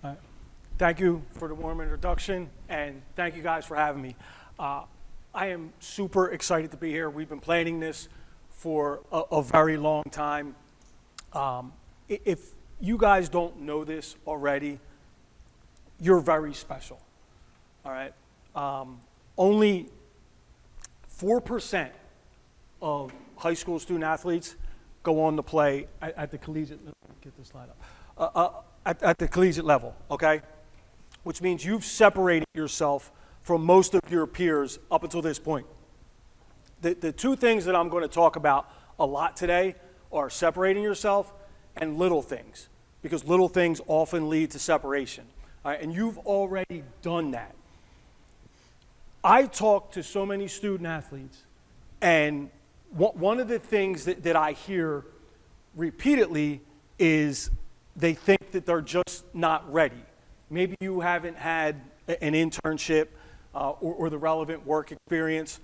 right. Thank you for the warm introduction, and thank you guys for having me. I am super excited to be here. We've been planning this for a very long time. If you guys don't know this already, you're very special, all right? Only 4% of high school student athletes go on to play at the collegiate level. Get this slide up. At the collegiate level, okay? Which means you've separated yourself from most of your peers up until this point. The two things that I'm going to talk about a lot today are separating yourself and little things, because little things often lead to separation. All right? And you've already done that. I talk to so many student athletes, and one of the things that I hear repeatedly is they think that they're just not ready. Maybe you haven't had an internship or the relevant work experience.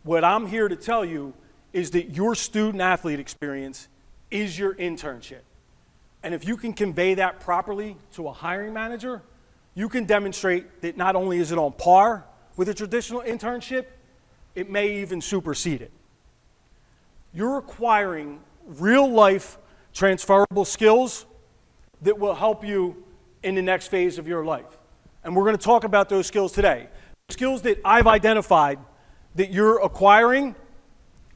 What I'm here to tell you is that your student athlete experience is your internship. And if you can convey that properly to a hiring manager, you can demonstrate that not only is it on par with a traditional internship, it may even supersede it. You're acquiring real life transferable skills that will help you in the next phase of your life. And we're going to talk about those skills today. The skills that I've identified that you're acquiring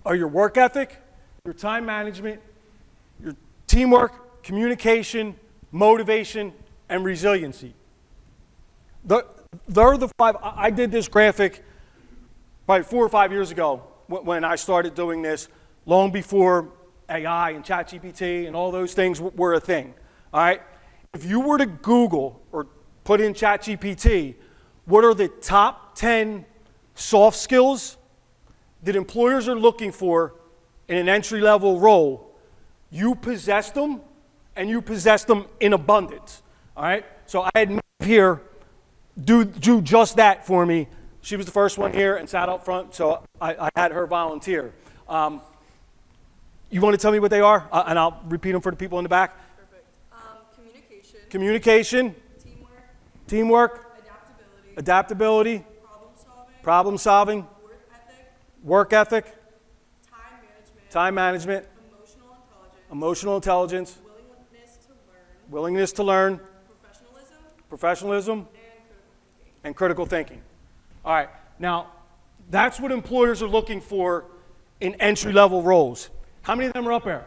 are your work ethic, your time management, your teamwork, communication, motivation, and resiliency. They're the five. I did this graphic probably 4 or 5 years ago when I started doing this, long before AI and ChatGPT and all those things were a thing. All right? If you were to Google or put in ChatGPT, what are the top 10 soft skills that employers are looking for in an entry-level role, you possess them, and you possess them in abundance. All right? So I had Maeve here do just that for me. She was the first one here and sat up front, so I had her volunteer. You want to tell me what they are? And I'll repeat them for the people in the back. Communication, teamwork, adaptability, problem solving, work ethic, time management, emotional intelligence, willingness to learn, professionalism, and critical thinking. All right, now that's what employers are looking for in entry-level roles. How many of them are up there?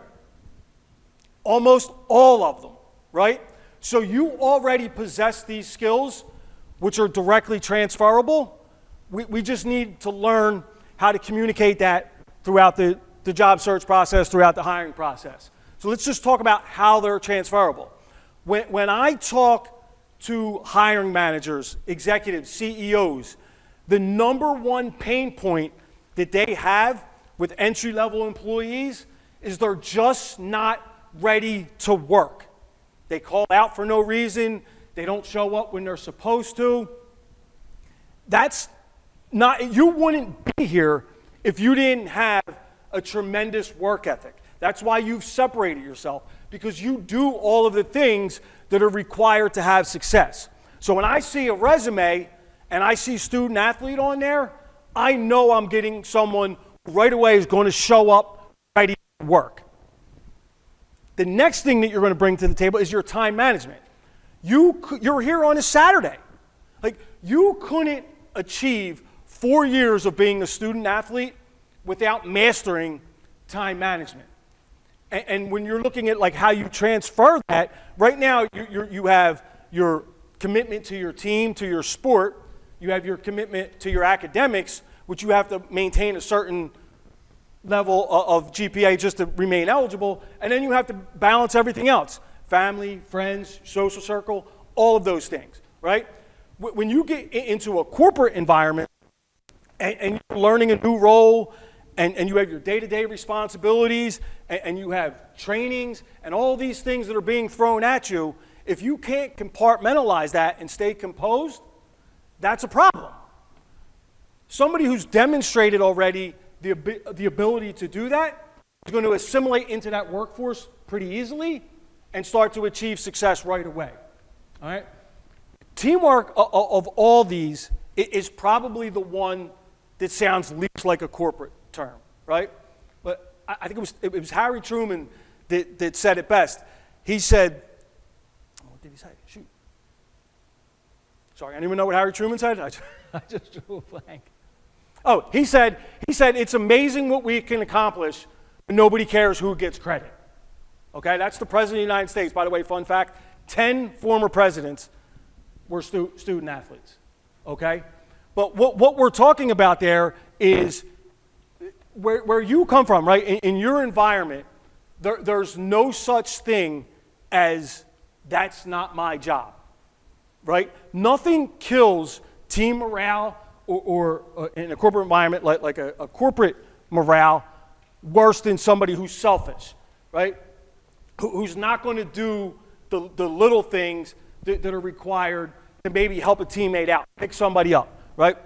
Almost all of them, right? So you already possess these skills, which are directly transferable. We just need to learn how to communicate that throughout the job search process, throughout the hiring process. So let's just talk about how they're transferable. When I talk to hiring managers, executives, CEOs, the number one pain point that they have with entry-level employees is they're just not ready to work. They call out for no reason. They don't show up when they're supposed to. That's not, you wouldn't be here if you didn't have a tremendous work ethic. That's why you've separated yourself, because you do all of the things that are required to have success. So when I see a resume and I see student athlete on there, I know I'm getting someone who right away is going to show up ready to work. The next thing that you're going to bring to the table is your time management. You're here on a Saturday. Like, you couldn't achieve 4 years of being a student athlete without mastering time management. And when you're looking at like how you transfer that, right now you have your commitment to your team, to your sport. You have your commitment to your academics, which you have to maintain a certain level of GPA just to remain eligible, and then you have to balance everything else: family, friends, social circle, all of those things, right? When you get into a corporate environment and you're learning a new role, and you have your day-to-day responsibilities, and you have trainings and all these things that are being thrown at you, if you can't compartmentalize that and stay composed, that's a problem. Somebody who's demonstrated already the ability to do that is going to assimilate into that workforce pretty easily and start to achieve success right away. All right? teamwork of all these is probably the one that sounds least like a corporate term, right? But I think it was Harry Truman that said it best. He said, what did he say? Shoot. Sorry, anyone know what Harry Truman said? I just drew a blank. Oh, he said, it's amazing what we can accomplish, but nobody cares who gets credit. Okay, that's the President of the United States. By the way, fun fact, 10 former presidents were student athletes, okay? But what we're talking about there is where you come from, right? In your environment, there's no such thing as that's not my job, right? Nothing kills team morale or in a corporate environment like a corporate morale worse than somebody who's selfish, right? Who's not going to do the little things that are required to maybe help a teammate out, pick somebody up, right?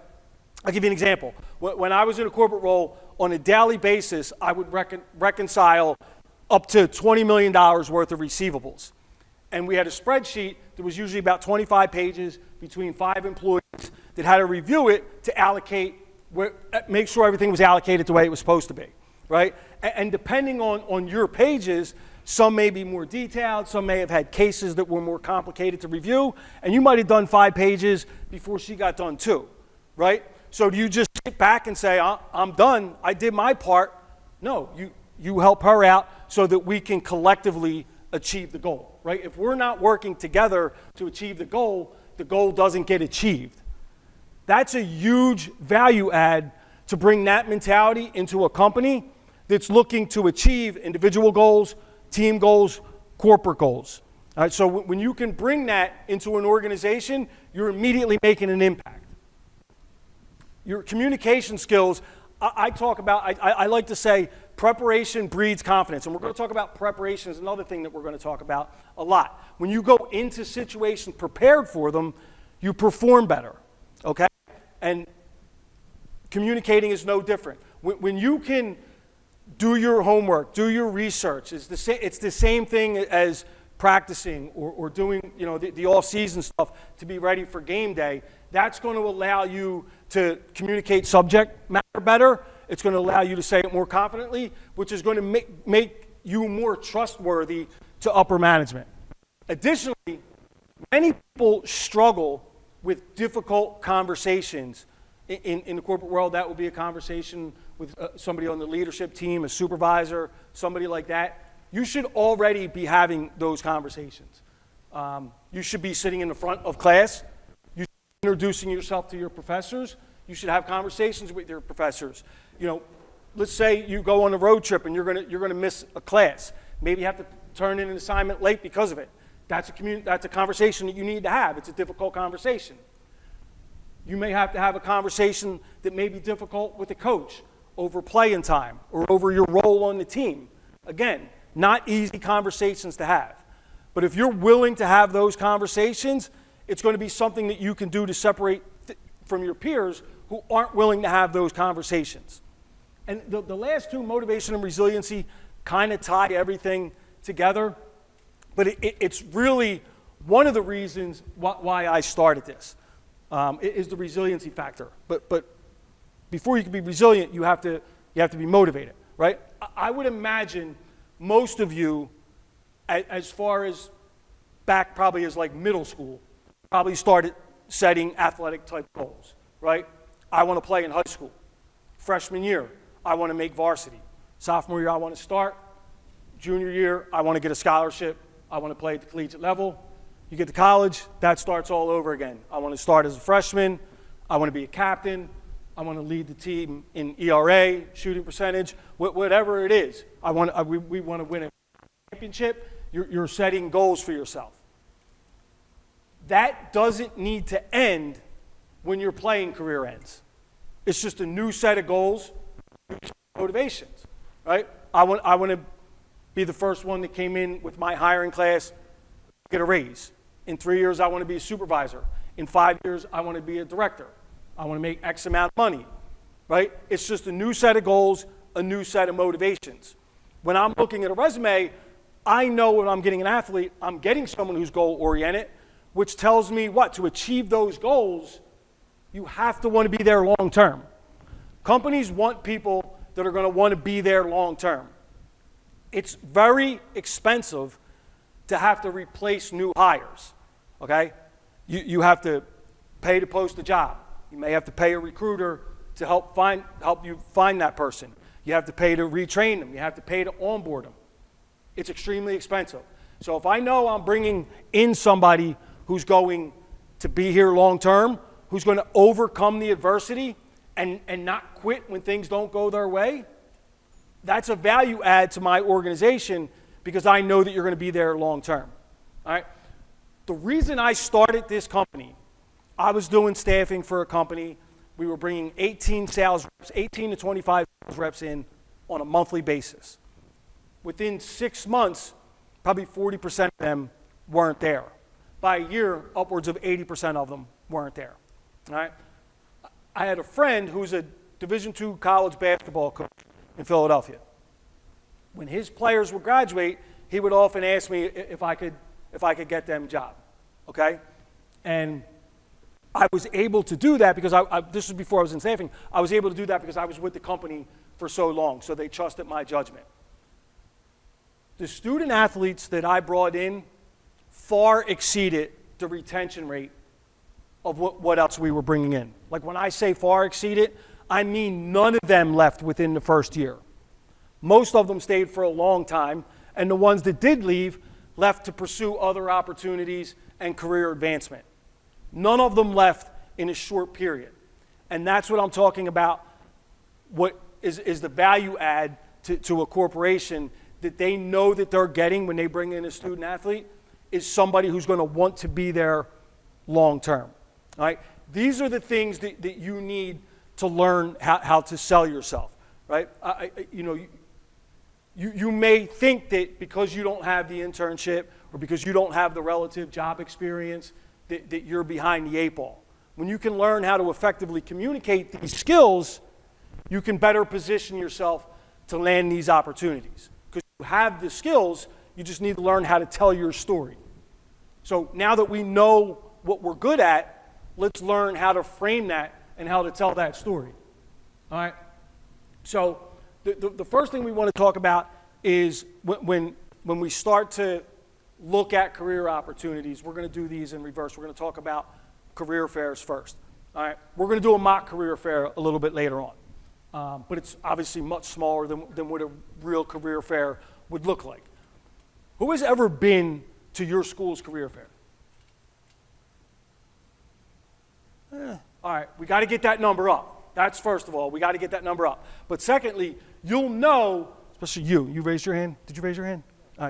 I'll give you an example. When I was in a corporate role, on a daily basis, I would reconcile up to $20 million worth of receivables. And we had a spreadsheet that was usually about 25 pages between 5 employees that had to review it to allocate, make sure everything was allocated the way it was supposed to be, right? And depending on your pages, some may be more detailed, some may have had cases that were more complicated to review, and you might have done 5 pages before she got done 2, right? So do you just sit back and say, I'm done, I did my part? No, you help her out so that we can collectively achieve the goal, right? If we're not working together to achieve the goal doesn't get achieved. That's a huge value add to bring that mentality into a company that's looking to achieve individual goals, team goals, corporate goals. All right, so when you can bring that into an organization, you're immediately making an impact. Your communication skills, I like to say preparation breeds confidence. And we're going to talk about preparation is another thing that we're going to talk about a lot. When you go into situations prepared for them, you perform better, okay? And communicating is no different. When you can do your homework, do your research, it's the same thing as practicing or doing the off-season stuff to be ready for game day. That's going to allow you to communicate subject matter better. It's going to allow you to say it more confidently, which is going to make you more trustworthy to upper management. Additionally, many people struggle with difficult conversations. In the corporate world, that would be a conversation with somebody on the leadership team, a supervisor, somebody like that. You should already be having those conversations. You should be sitting in the front of class. You should be introducing yourself to your professors. You should have conversations with your professors. Let's say you go on a road trip and you're gonna miss a class. Maybe you have to turn in an assignment late because of it. That's a conversation that you need to have. It's a difficult conversation. You may have to have a conversation that may be difficult with the coach over playing time or over your role on the team. Again, not easy conversations to have. But if you're willing to have those conversations, it's going to be something that you can do to separate from your peers who aren't willing to have those conversations. And the last two, motivation and resiliency, kind of tie everything together. But it's really one of the reasons why I started this. Is the resiliency factor. But before you can be resilient, you have to be motivated, right? I would imagine most of you, as far as back probably as like middle school, probably started setting athletic type goals, right? I want to play in high school. Freshman year, I want to make varsity. Sophomore year, I want to start. Junior year, I want to get a scholarship. I want to play at the collegiate level. You get to college, that starts all over again. I want to start as a freshman. I want to be a captain. I want to lead the team in ERA, shooting percentage, whatever it is. We want to win a championship. You're setting goals for yourself. That doesn't need to end when your playing career ends. It's just a new set of goals, new set of motivations, right? I want to be the first one that came in with my hiring class, get a raise. In 3 years, I want to be a supervisor. In 5 years, I want to be a director. I want to make X amount of money, right? It's just a new set of goals, a new set of motivations. When I'm looking at a resume, I know when I'm getting an athlete, I'm getting someone who's goal-oriented. which tells me what? To achieve those goals, you have to want to be there long term. Companies want people that are going to want to be there long term. It's very expensive to have to replace new hires, okay? You have to pay to post a job. You may have to pay a recruiter to help you find that person. You have to pay to retrain them. You have to pay to onboard them. It's extremely expensive. So if I know I'm bringing in somebody who's going to be here long term, who's going to overcome the adversity and not quit when things don't go their way, that's a value add to my organization because I know that you're going to be there long term. All right? The reason I started this company, I was doing staffing for a company. We were bringing 18 to 25 sales reps in on a monthly basis. Within 6 months, probably 40% of them weren't there. By a year, upwards of 80% of them weren't there. All right? I had a friend who's a Division II college basketball coach in Philadelphia. When his players would graduate, he would often ask me if I could get them a job, okay? And I was able to do that because this was before I was in staffing. I was able to do that because I was with the company for so long, so they trusted my judgment. The student athletes that I brought in far exceeded the retention rate of what else we were bringing in. Like when I say far exceeded, I mean none of them left within the first year. Most of them stayed for a long time, and the ones that did leave left to pursue other opportunities and career advancement. None of them left in a short period. And that's what I'm talking about, what is the value add to a corporation that they know that they're getting when they bring in a student athlete is somebody who's going to want to be there long term. All right? These are the things that you need to learn how to sell yourself, right? You may think that because you don't have the internship or because you don't have the relative job experience that you're behind the 8 ball. When you can learn how to effectively communicate these skills, you can better position yourself to land these opportunities. Because you have the skills, you just need to learn how to tell your story. So now that we know what we're good at, let's learn how to frame that and how to tell that story. All right? So the first thing we want to talk about is when we start to look at career opportunities, we're going to do these in reverse. We're going to talk about career fairs first. All right? We're going to do a mock career fair a little bit later on. But it's obviously much smaller than what a real career fair would look like. Who has ever been to your school's career fair? All right, we got to get that number up. That's first of all, we got to get that number up. But secondly, you'll know, especially you raised your hand. Did you raise your hand?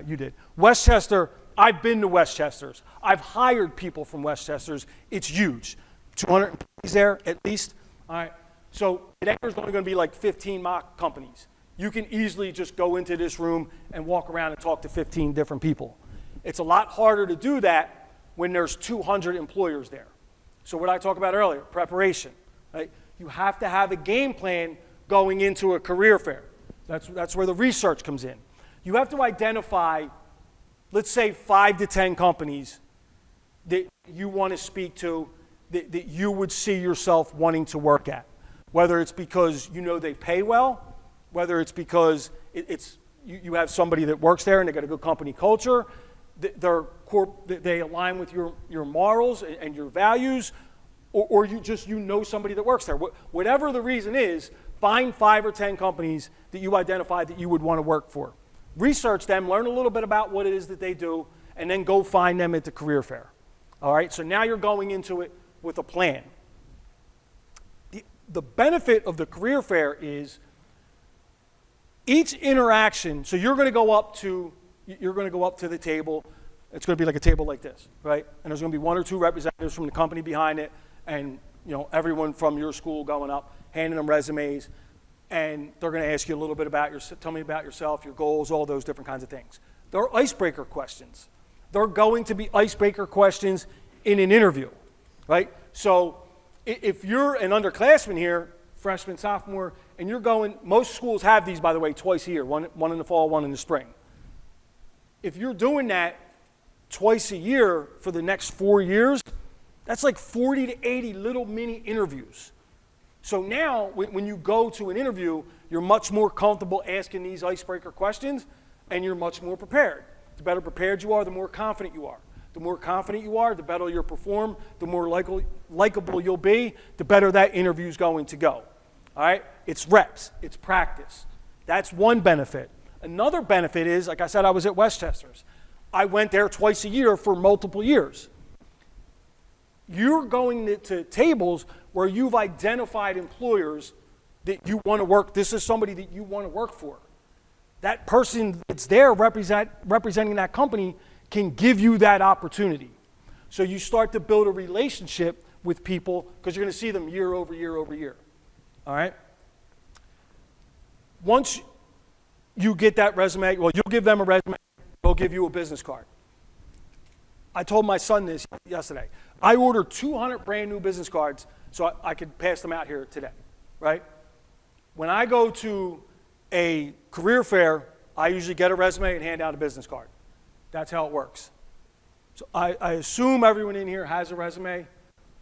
You did. Westchester, I've been to Westchester's. I've hired people from Westchester's. It's huge. 200 employees there at least. All right, so today there's only going to be like 15 mock companies. You can easily just go into this room and walk around and talk to 15 different people. It's a lot harder to do that when there's 200 employers there. So what I talked about earlier, preparation, right? You have to have a game plan going into a career fair. That's where the research comes in. You have to identify, let's say 5 to 10 companies that you want to speak to, that you would see yourself wanting to work at. Whether it's because you know they pay well, whether it's because you have somebody that works there and they got a good company culture, they align with your morals and your values, or you know somebody that works there. Whatever the reason is, find 5 or 10 companies that you identify that you would want to work for. Research them, learn a little bit about what it is that they do, and then go find them at the career fair. All right, so now you're going into it with a plan. The benefit of the career fair is each interaction, so you're going to go up to the table. It's going to be like a table like this, right? And there's going to be 1 or 2 representatives from the company behind it, and everyone from your school going up, handing them resumes, and they're going to ask you a little bit tell me about yourself, your goals, all those different kinds of things. They're icebreaker questions. They're going to be icebreaker questions in an interview, right? So if you're an underclassman here, freshman, sophomore, and you're going, most schools have these, by the way, twice a year, one in the fall, one in the spring. If you're doing that, twice a year for the next 4 years, that's like 40 to 80 little mini interviews. So now, when you go to an interview, you're much more comfortable asking these icebreaker questions, and you're much more prepared. The better prepared you are, the more confident you are. The more confident you are, the better you'll perform, the more likable you'll be, the better that interview's going to go. All right? It's reps, it's practice. That's one benefit. Another benefit is, like I said, I was at Westchester's. I went there twice a year for multiple years. You're going to tables where you've identified employers that you want to work. This is somebody that you want to work for. That person that's there representing that company can give you that opportunity. So you start to build a relationship with people because you're going to see them year over year over year. All right? Once you get that resume, well, you'll give them a resume, they'll give you a business card. I told my son this yesterday. I ordered 200 brand new business cards so I could pass them out here today, right? When I go to a career fair, I usually get a resume and hand out a business card. That's how it works. So I assume everyone in here has a resume.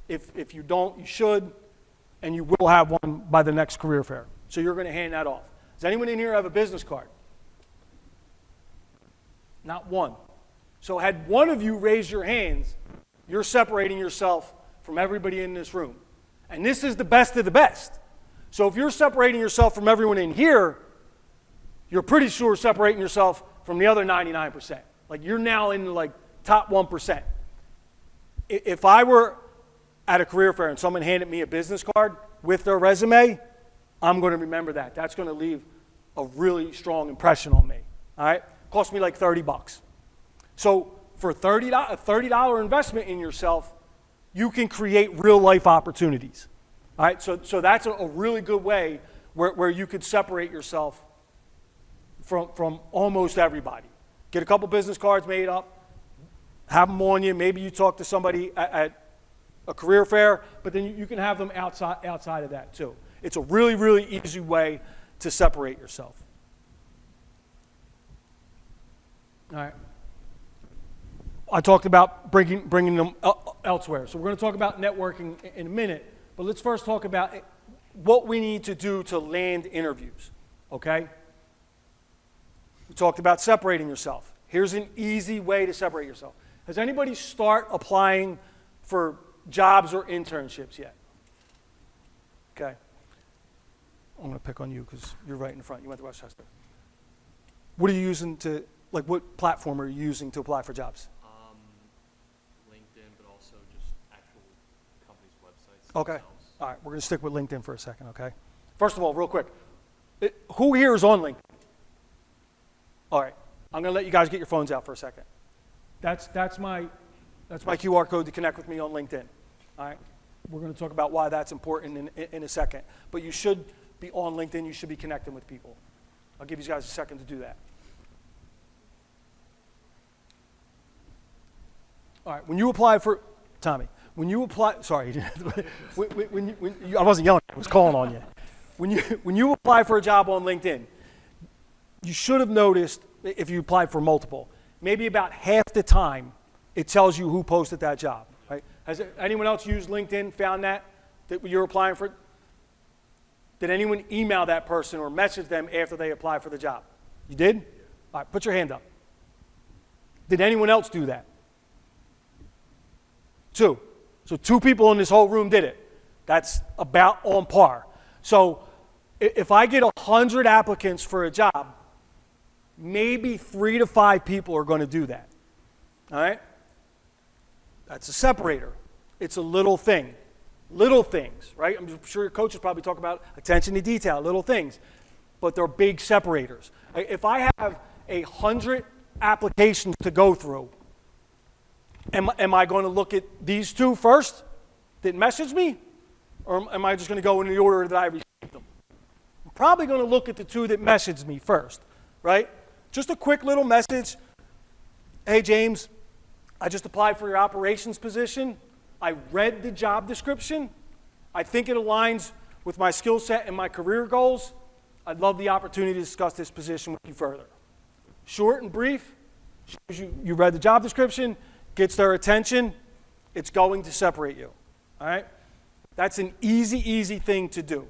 If you don't, you should, and you will have one by the next career fair. So you're going to hand that off. Does anyone in here have a business card? Not one. So had one of you raise your hands, you're separating yourself from everybody in this room. And this is the best of the best. So if you're separating yourself from everyone in here, you're pretty sure separating yourself from the other 99%. Like you're now in the like top 1%. If I were at a career fair and someone handed me a business card with their resume, I'm going to remember that. That's going to leave a really strong impression on me. All right? Cost me like $30. So for a $30 investment in yourself, you can create real life opportunities. All right? So that's a really good way where you could separate yourself from almost everybody. Get a couple business cards made up, have them on you. Maybe you talk to somebody at a career fair, but then you can have them outside of that too. It's a really, really easy way to separate yourself. All right. I talked about bringing them elsewhere. So we're going to talk about networking in a minute, but let's first talk about what we need to do to land interviews, okay? We talked about separating yourself. Here's an easy way to separate yourself. Has anybody start applying for jobs or internships yet? Okay. I'm going to pick on you because you're right in the front. You went to Westchester. What are you using to, like what platform are you using to apply for jobs? LinkedIn, but also just actual companies' websites. Okay. Themselves. All right. We're going to stick with LinkedIn for a second, okay? First of all, real quick, who here is on LinkedIn? All right. I'm going to let you guys get your phones out for a second. That's my QR code to connect with me on LinkedIn. All right. We're going to talk about why that's important in a second. But you should be on LinkedIn. You should be connecting with people. I'll give you guys a second to do that. All right. When you apply for, Tommy, when you apply, sorry, I wasn't yelling, I was calling on you. When you apply for a job on LinkedIn, you should have noticed, if you applied for multiple, maybe about half the time it tells you who posted that job, right? Has anyone else used LinkedIn, found that you're applying for? Did anyone email that person or message them after they applied for the job? You did? All right, put your hand up. Did anyone else do that? 2. So 2 people in this whole room did it. That's about on par. So if I get 100 applicants for a job, maybe 3 to 5 people are going to do that. All right? That's a separator. It's a little thing. Little things, right? I'm sure your coaches probably talk about attention to detail, little things, but they're big separators. If I have 100 applications to go through, am I going to look at these 2 first that messaged me, or am I just going to go in the order that I received them? I'm probably going to look at the 2 that messaged me first, right? Just a quick little message. Hey, James, I just applied for your operations position. I read the job description. I think it aligns with my skill set and my career goals. I'd love the opportunity to discuss this position with you further. Short and brief, shows you read the job description, gets their attention, it's going to separate you. All right? That's an easy thing to do.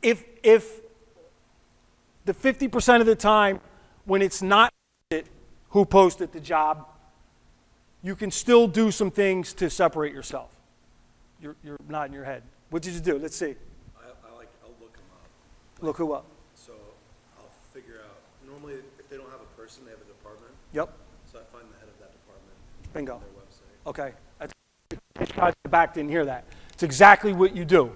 If the 50% of the time when it's not who posted the job, you can still do some things to separate yourself. You're nodding your head. What did you do? Let's see. I'll look them up. Look who up. So I'll figure out, normally if they don't have a person, they have a department. Yep. So I find the head of that department Bingo. on their website. Okay. In case the back didn't hear that. It's exactly what you do.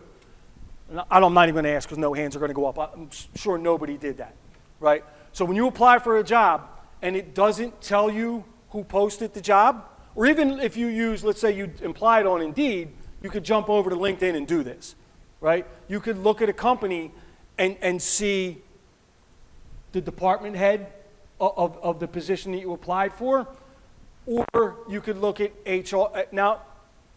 And I'm not even going to ask because no hands are going to go up. I'm sure nobody did that, right? So when you apply for a job and it doesn't tell you who posted the job, or even if you use, let's say you applied on Indeed, you could jump over to LinkedIn and do this, right? You could look at a company and see the department head of the position that you applied for, or you could look at HR. Now,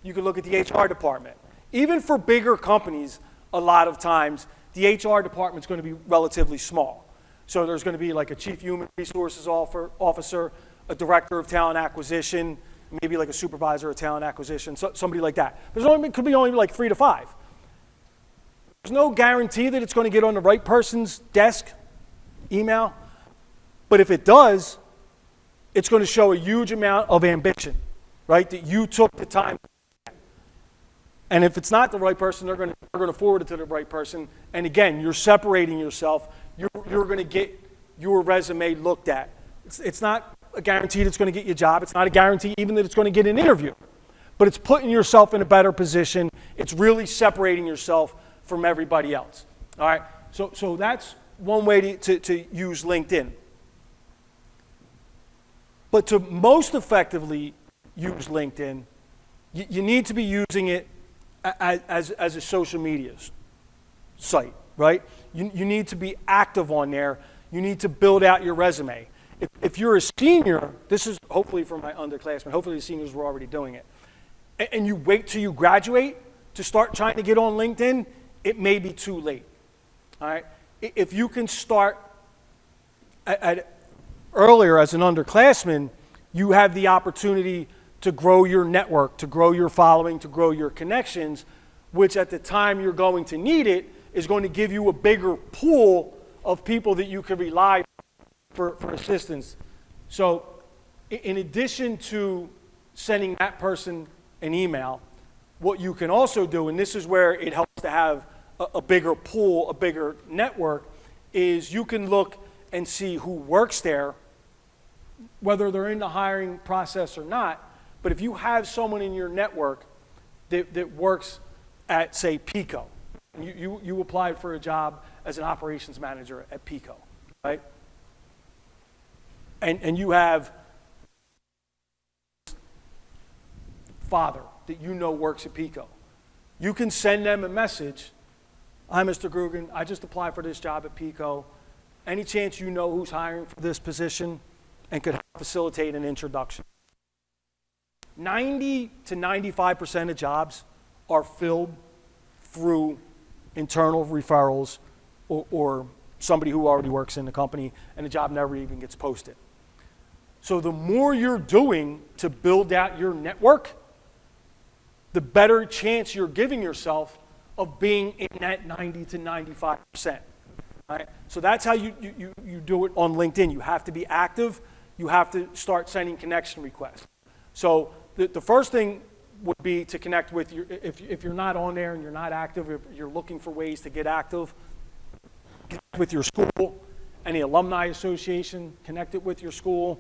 you could look at the HR department. Even for bigger companies, a lot of times, the HR department's going to be relatively small. So there's going to be like a chief human resources officer, a director of talent acquisition, maybe like a supervisor of talent acquisition, somebody like that. It could be only like 3 to 5. There's no guarantee that it's going to get on the right person's desk, email, but if it does, it's going to show a huge amount of ambition, right? That you took the time. And if it's not the right person, they're going to forward it to the right person. And again, you're separating yourself. You're going to get your resume looked at. It's not a guarantee that it's going to get you a job. It's not a guarantee even that it's going to get an interview. But it's putting yourself in a better position. It's really separating yourself from everybody else. All right? So that's one way to use LinkedIn. But to most effectively use LinkedIn, you need to be using it as a social media site, right? You need to be active on there. You need to build out your resume. If you're a senior, this is hopefully for my underclassmen, hopefully the seniors were already doing it, and you wait till you graduate to start trying to get on LinkedIn, it may be too late, all right? If you can start earlier as an underclassman, you have the opportunity to grow your network, to grow your following, to grow your connections, which at the time you're going to need it is going to give you a bigger pool of people that you can rely on for assistance. So in addition to sending that person an email, what you can also do, and this is where it helps to have a bigger pool, a bigger network, is you can look and see who works there, whether they're in the hiring process or not. But if you have someone in your network that works at, say, Pico, you applied for a job as an operations manager at Pico, right? And you have father that you know works at Pico. You can send them a message. Hi, Mr. Grugan. I just applied for this job at Pico. Any chance you know who's hiring for this position and could facilitate an introduction? 90 to 95% of jobs are filled through internal referrals or somebody who already works in the company, and the job never even gets posted. So the more you're doing to build out your network, the better chance you're giving yourself of being in that 90 to 95%. All right? So that's how you do it on LinkedIn. You have to be active. You have to start sending connection requests. So the first thing would be to connect with your, if you're not on there and you're not active, if you're looking for ways to get active, connect with your school, any alumni association, connect it with your school,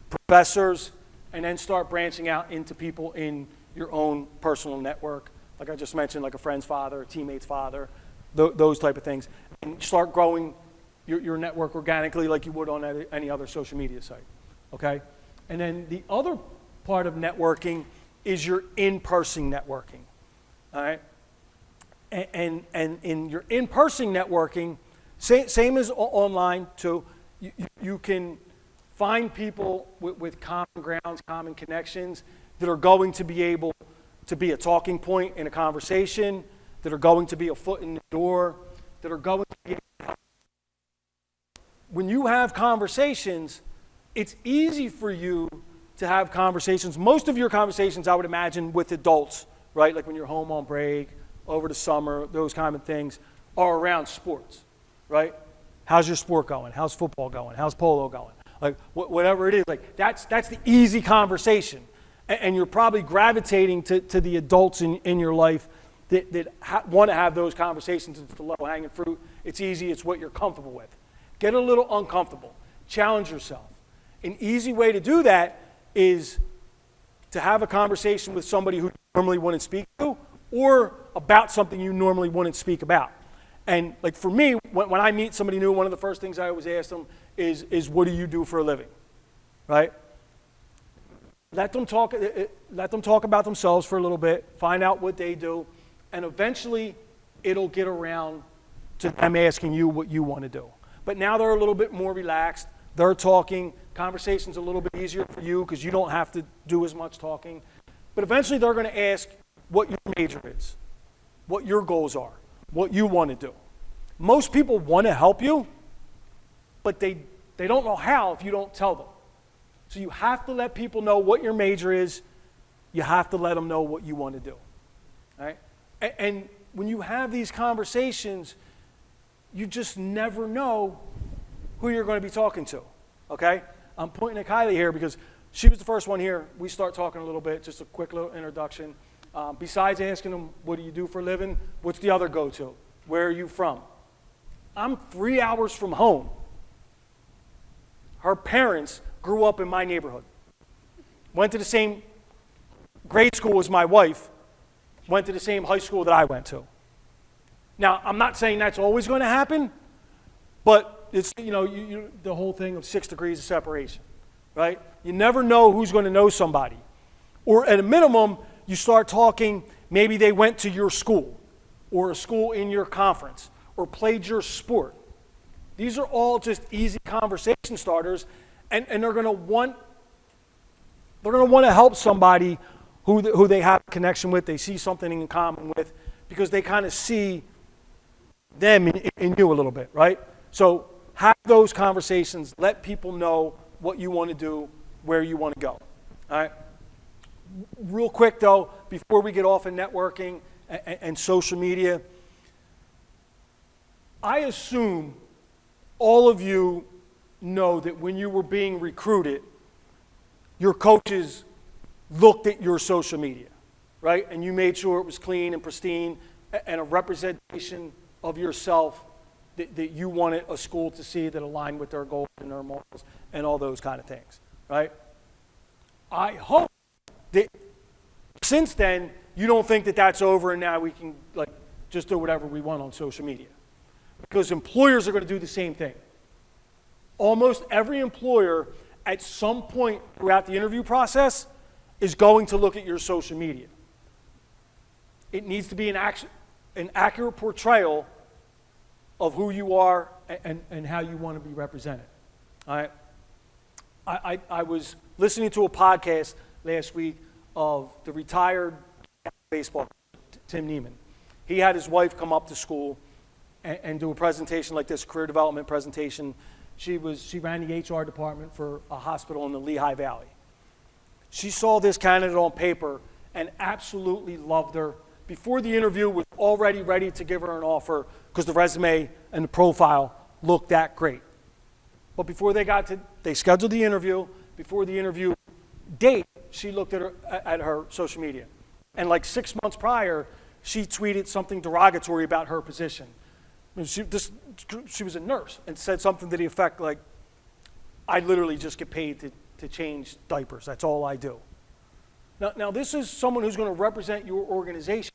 professors, and then start branching out into people in your own personal network. Like I just mentioned, like a friend's father, a teammate's father, those type of things. And start growing your network organically like you would on any other social media site, okay? And then the other part of networking is your in-person networking, all right? And in your in-person networking, same as online too, you can find people with common grounds, common connections that are going to be able to be a talking point in a conversation, that are going to be a foot in the door, that are going to be... When you have conversations, it's easy for you to have conversations. Most of your conversations, I would imagine, with adults, right? Like when you're home on break, over the summer, those kind of things, are around sports, right? How's your sport going? How's football going? How's polo going? Like whatever it is, like that's the easy conversation. And you're probably gravitating to the adults in your life that want to have those conversations. It's the low-hanging fruit. It's easy. It's what you're comfortable with. Get a little uncomfortable. Challenge yourself. An easy way to do that is to have a conversation with somebody who you normally wouldn't speak to, or about something you normally wouldn't speak about. And like for me, when I meet somebody new, one of the first things I always ask them is what do you do for a living, right? Let them talk about themselves for a little bit, find out what they do, and eventually it'll get around to them asking you what you want to do. But now they're a little bit more relaxed. They're talking. Conversation's a little bit easier for you because you don't have to do as much talking. But eventually they're going to ask what your major is, what your goals are, what you want to do. Most people want to help you, but they don't know how if you don't tell them. So you have to let people know what your major is. You have to let them know what you want to do. All right? And when you have these conversations, you just never know who you're going to be talking to. Okay? I'm pointing at Kylie here because she was the first one here. We start talking a little bit, just a quick little introduction. Besides asking them, what do you do for a living? What's the other go-to? Where are you from? I'm 3 hours from home. Her parents grew up in my neighborhood. Went to the same grade school as my wife. Went to the same high school that I went to. Now, I'm not saying that's always going to happen, but it's, the whole thing of 6 degrees of separation, right? You never know who's going to know somebody. Or at a minimum, you start talking, maybe they went to your school or a school in your conference or played your sport. These are all just easy conversation starters, and they're going to want to help somebody who they have a connection with, they see something in common with, because they kind of see them in you a little bit, right? So have those conversations. Let people know what you want to do, where you want to go. All right? Real quick, though, before we get off of networking and social media, I assume all of you know that when you were being recruited, your coaches looked at your social media, right? And you made sure it was clean and pristine and a representation of yourself that you wanted a school to see that aligned with their goals and their morals and all those kind of things, right? I hope that since then, you don't think that that's over and now we can just do whatever we want on social media. Because employers are going to do the same thing. Almost every employer at some point throughout the interview process is going to look at your social media. It needs to be an accurate portrayal of who you are and how you want to be represented. All right? I was listening to a podcast last week of the retired baseball Tim Neiman. He had his wife come up to school and do a presentation like this, career development presentation. She ran the HR department for a hospital in the Lehigh Valley. She saw this candidate on paper and absolutely loved her. Before the interview, was already ready to give her an offer because the resume and the profile looked that great. But before they scheduled the interview, before the interview date, she looked at her social media. And 6 months prior, she tweeted something derogatory about her position. She was a nurse and said something to the effect I literally just get paid to change diapers. That's all I do. Now this is someone who's going to represent your organization,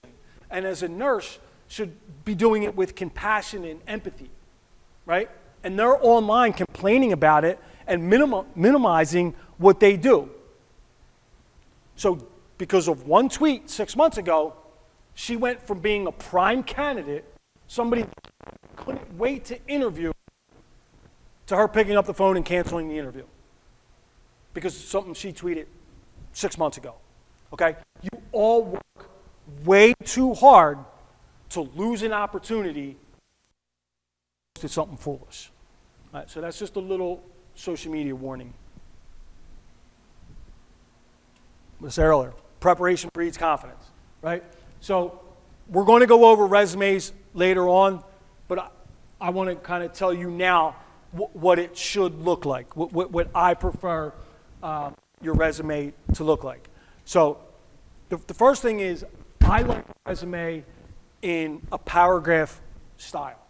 and as a nurse should be doing it with compassion and empathy, right? And they're online complaining about it and minimizing what they do. So because of one tweet 6 months ago, she went from being a prime candidate, somebody couldn't wait to interview, to her picking up the phone and canceling the interview because of something she tweeted 6 months ago. Okay? You all work way too hard to lose an opportunity to something foolish. All right, so that's just a little social media warning I said earlier, preparation breeds confidence, right? So we're going to go over resumes later on, but I want to kind of tell you now what it should look like, what I prefer your resume to look like. So the first thing is I like a resume in a paragraph style.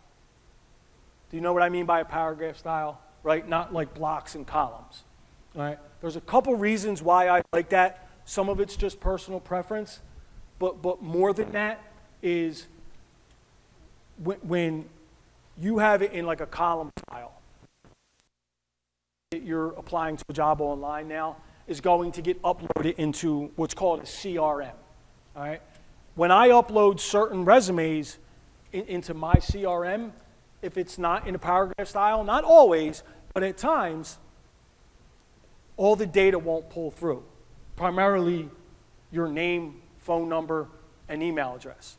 Do you know what I mean by a paragraph style? Right? Not like blocks and columns. All right? There's a couple reasons why I like that. Some of it's just personal preference, but more than that is when you have it in like a column style, you're applying to a job online now, is going to get uploaded into what's called a CRM. All right? When I upload certain resumes into my CRM, if it's not in a paragraph style, not always, but at times, all the data won't pull through. Primarily your name, phone number, and email address,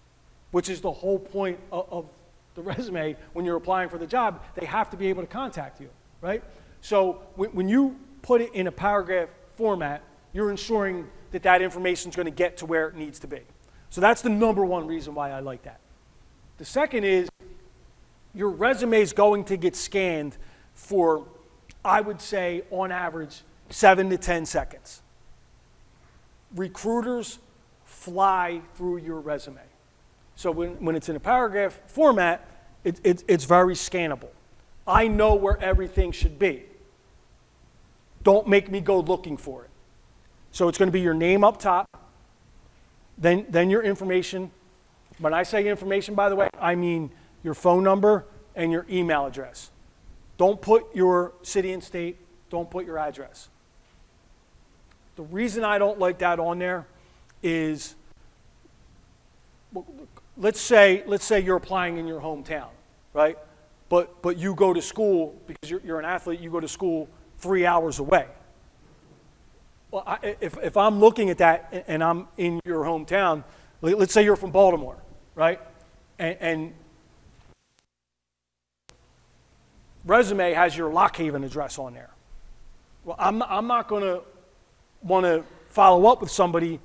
which is the whole point of the resume. When you're applying for the job, they have to be able to contact you, right? So when you put it in a paragraph format, you're ensuring that that information is going to get to where it needs to be. So that's the number one reason why I like that. The second is your resume is going to get scanned for, I would say, on average, 7 to 10 seconds. Recruiters fly through your resume. So when it's in a paragraph format, it's very scannable. I know where everything should be. Don't make me go looking for it. So it's going to be your name up top, then your information. When I say information, by the way, I mean your phone number and your email address. Don't put your city and state, don't put your address. The reason I don't like that on there is, let's say you're applying in your hometown, right? But you go to school, because you're an athlete, you go to school 3 hours away. Well, if I'm looking at that and I'm in your hometown, let's say you're from Baltimore, right? And resume has your Lock Haven address on there. Well, I'm not going to want to follow up with somebody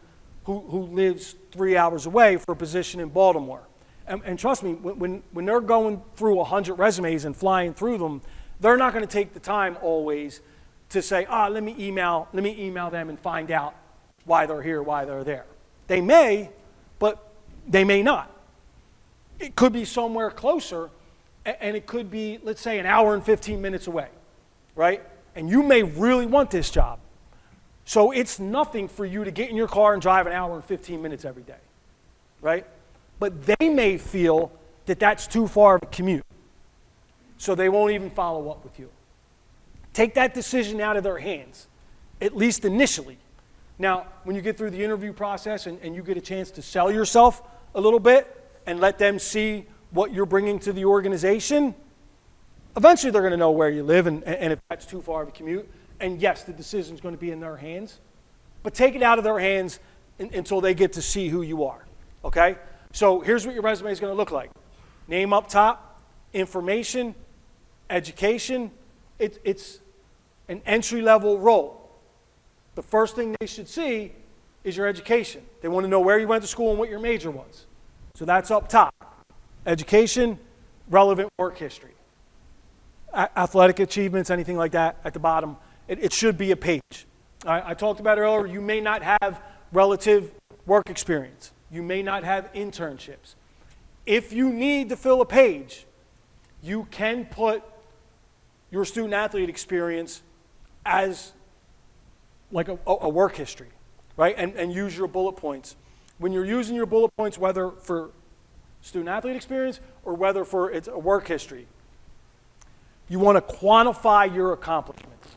who lives 3 hours away for a position in Baltimore. And trust me, when they're going through 100 resumes and flying through them, they're not going to take the time always to say, let me email them and find out why they're here, why they're there. They may, but they may not. It could be somewhere closer, and it could be, let's say, an hour and 15 minutes away, right? And you may really want this job. So it's nothing for you to get in your car and drive an hour and 15 minutes every day, right? But they may feel that that's too far of a commute, so they won't even follow up with you. Take that decision out of their hands, at least initially. Now, when you get through the interview process and you get a chance to sell yourself a little bit and let them see what you're bringing to the organization, eventually they're going to know where you live and if that's too far of a commute. And yes, the decision's going to be in their hands, but take it out of their hands until they get to see who you are, okay? So here's what your resume is going to look like. Name up top, information, education. It's an entry-level role. The first thing they should see is your education. They want to know where you went to school and what your major was. So that's up top. Education, relevant work history. Athletic achievements, anything like that at the bottom. It should be a page. I talked about earlier, you may not have relative work experience. You may not have internships. If you need to fill a page, you can put your student athlete experience as like a work history, right? And use your bullet points. When you're using your bullet points, whether for student athlete experience or whether for it's a work history, you want to quantify your accomplishments,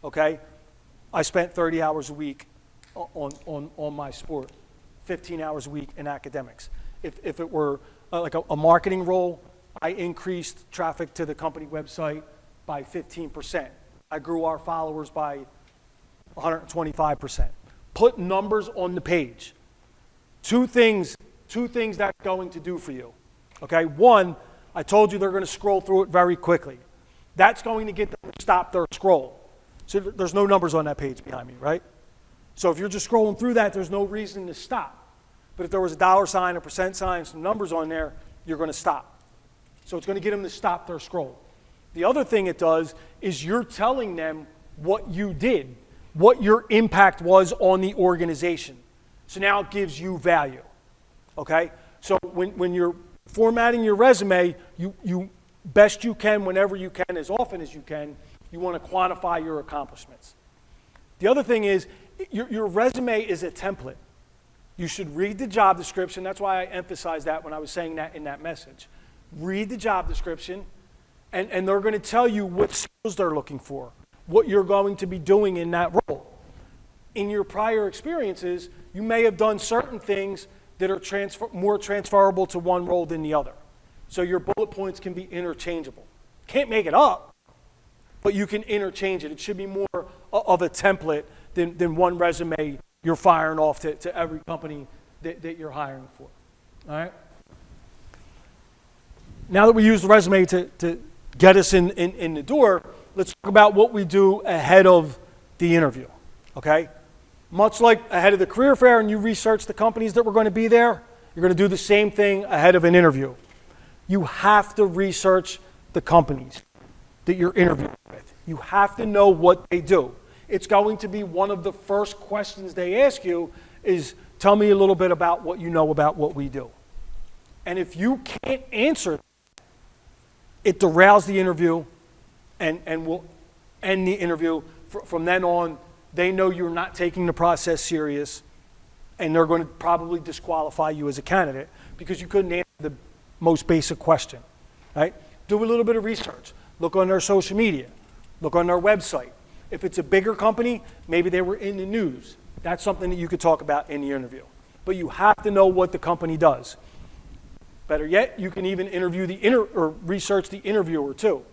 okay? I spent 30 hours a week on my sport, 15 hours a week in academics. If it were like a marketing role, I increased traffic to the company website by 15%. I grew our followers by 125%. Put numbers on the page. Two things that's going to do for you, okay? One, I told you they're going to scroll through it very quickly. That's going to get them to stop their scroll. So there's no numbers on that page behind me, right? So if you're just scrolling through that, there's no reason to stop. But if there was a dollar sign, a percent sign, some numbers on there, you're going to stop. So it's going to get them to stop their scroll. The other thing it does is you're telling them what you did, what your impact was on the organization. So now it gives you value, okay? So when you're formatting your resume, you best you can, whenever you can, as often as you can, you want to quantify your accomplishments. The other thing is your resume is a template. You should read the job description. That's why I emphasized that when I was saying that in that message. Read the job description, and they're going to tell you what skills they're looking for, what you're going to be doing in that role. In your prior experiences, you may have done certain things that are more transferable to one role than the other. So your bullet points can be interchangeable. Can't make it up, but you can interchange it. It should be more of a template than one resume you're firing off to every company that you're hiring for. All right? Now that we use the resume to get us in the door, let's talk about what we do ahead of the interview, okay? Much like ahead of the career fair and you research the companies that were going to be there, you're going to do the same thing ahead of an interview. You have to research the companies that you're interviewing with. You have to know what they do. It's going to be one of the first questions they ask you is, tell me a little bit about what you know about what we do. And if you can't answer, it derails the interview and will end the interview. From then on, they know you're not taking the process serious, and they're going to probably disqualify you as a candidate because you couldn't answer the most basic question, right? Do a little bit of research. Look on their social media. Look on their website. If it's a bigger company, maybe they were in the news. That's something that you could talk about in the interview. But you have to know what the company does. Better yet, you can even or research the interviewer too.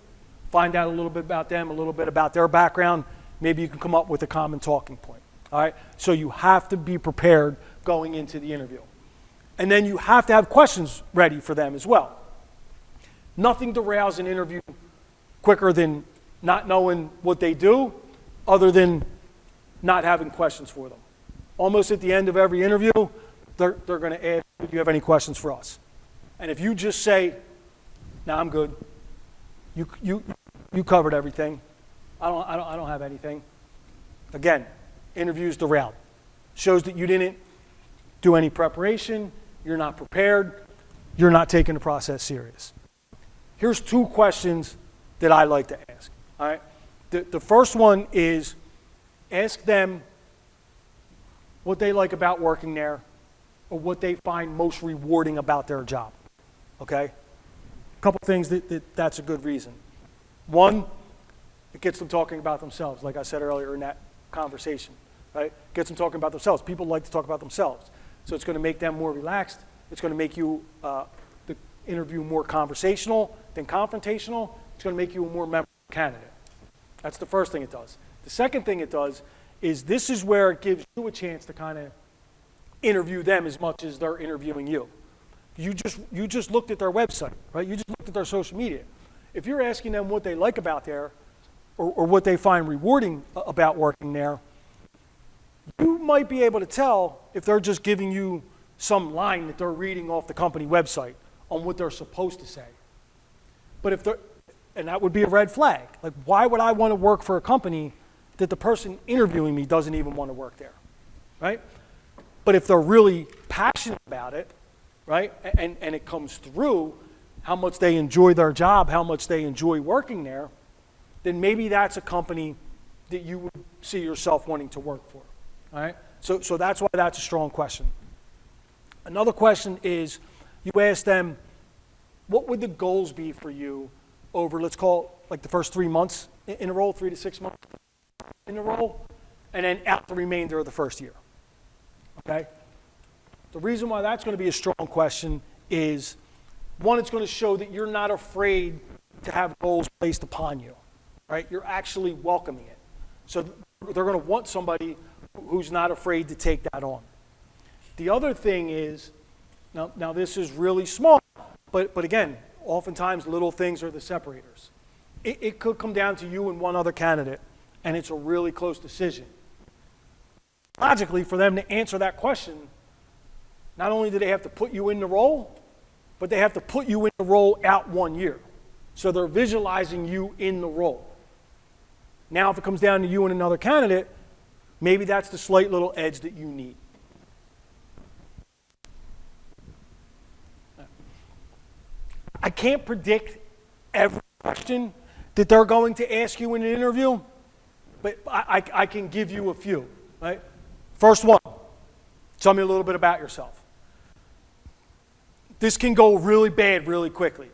Find out a little bit about them, a little bit about their background. Maybe you can come up with a common talking point. All right? So you have to be prepared going into the interview. And then you have to have questions ready for them as well. Nothing derails an interview quicker than not knowing what they do, other than not having questions for them. Almost at the end of every interview, they're going to ask, do you have any questions for us? And if you just say, no, I'm good. You covered everything. I don't have anything. Again, interviews derailed. Shows that you didn't do any preparation, you're not prepared, you're not taking the process serious. Here's 2 questions that I like to ask. All right? The first one is ask them what they like about working there or what they find most rewarding about their job. Okay? A couple things that's a good reason. One, it gets them talking about themselves, like I said earlier in that conversation. Right? Gets them talking about themselves. People like to talk about themselves. So it's going to make them more relaxed. It's going to make you, the interview, more conversational than confrontational. It's going to make you a more memorable candidate. That's the first thing it does. The second thing it does is this is where it gives you a chance to kind of interview them as much as they're interviewing you. You just looked at their website, right? You just looked at their social media. If you're asking them what they like about there or what they find rewarding about working there, you might be able to tell if they're just giving you some line that they're reading off the company website on what they're supposed to say. But if they're, and that would be a red flag. Like, why would I want to work for a company that the person interviewing me doesn't even want to work there, right? But if they're really passionate about it, right, and it comes through how much they enjoy their job, how much they enjoy working there, then maybe that's a company that you would see yourself wanting to work for, all right? So that's why that's a strong question. Another question is, you ask them, what would the goals be for you over, let's call it like the first 3 months in a role, 3 to 6 months in a role, and then out the remainder of the first year, okay? The reason why that's going to be a strong question is, one, it's going to show that you're not afraid to have goals placed upon you, right? You're actually welcoming it. So they're going to want somebody who's not afraid to take that on. The other thing is, now this is really small, but again, oftentimes little things are the separators. It could come down to you and one other candidate, and it's a really close decision. logically, for them to answer that question, not only do they have to put you in the role, but they have to put you in the role out 1 year. So they're visualizing you in the role. Now, if it comes down to you and another candidate, maybe that's the slight little edge that you need. I can't predict every question that they're going to ask you in an interview, but I can give you a few, right? First one, tell me a little bit about yourself. This can go really bad really quickly.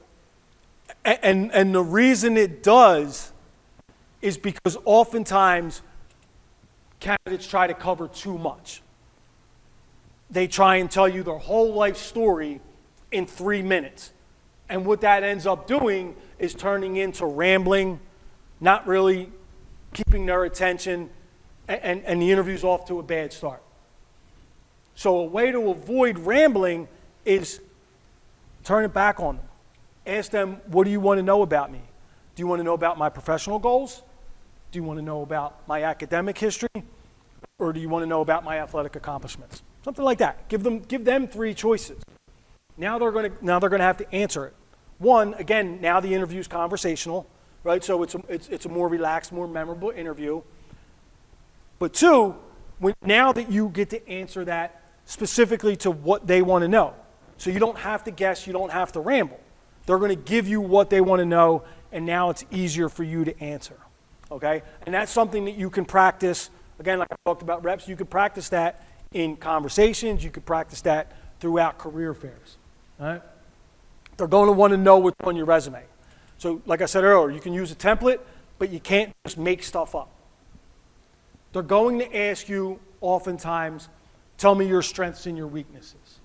And the reason it does is because oftentimes candidates try to cover too much. They try and tell you their whole life story in 3 minutes. And what that ends up doing is turning into rambling, not really keeping their attention, and the interview's off to a bad start. So a way to avoid rambling is turn it back on them. Ask them, what do you want to know about me? Do you want to know about my professional goals? Do you want to know about my academic history? Or do you want to know about my athletic accomplishments? Something like that. Give them 3 choices. Now they're going to have to answer it. One, again, now the interview's conversational, right? So it's a more relaxed, more memorable interview. But 2, now that you get to answer that specifically to what they want to know. So you don't have to guess, you don't have to ramble. They're going to give you what they want to know, and now it's easier for you to answer, okay? And that's something that you can practice. Again, like I talked about reps, you could practice that in conversations. You could practice that throughout career fairs, all right? They're going to want to know what's on your resume. So like I said earlier, you can use a template, but you can't just make stuff up. They're going to ask you oftentimes, tell me your strengths and your weaknesses.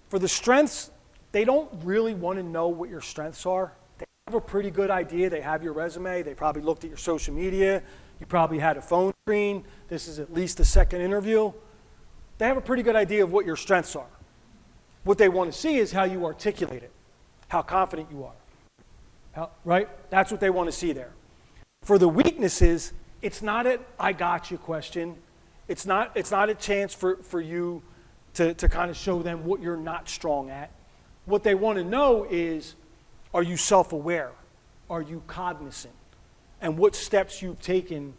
For the strengths, they don't really want to know what your strengths are. They have a pretty good idea. They have your resume. They probably looked at your social media. You probably had a phone screen. This is at least the second interview. They have a pretty good idea of what your strengths are. What they want to see is how you articulate it, how confident you are, right? That's what they want to see there. For the weaknesses, it's not an I got you question. It's not a chance for you to kind of show them what you're not strong at. What they want to know is, are you self-aware? Are you cognizant? And what steps you've taken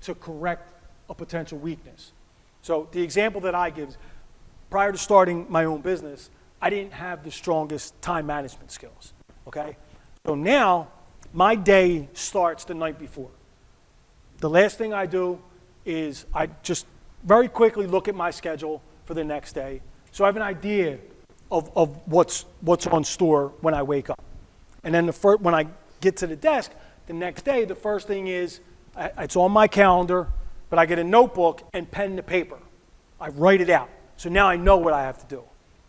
to correct a potential weakness. So the example that I give, prior to starting my own business, I didn't have the strongest time management skills, okay? So now, my day starts the night before. The last thing I do is I just very quickly look at my schedule for the next day, so I have an idea of what's on store when I wake up. And then when I get to the desk, the next day, the first thing is, it's on my calendar, but I get a notebook and pen to paper. I write it out. So now I know what I have to do.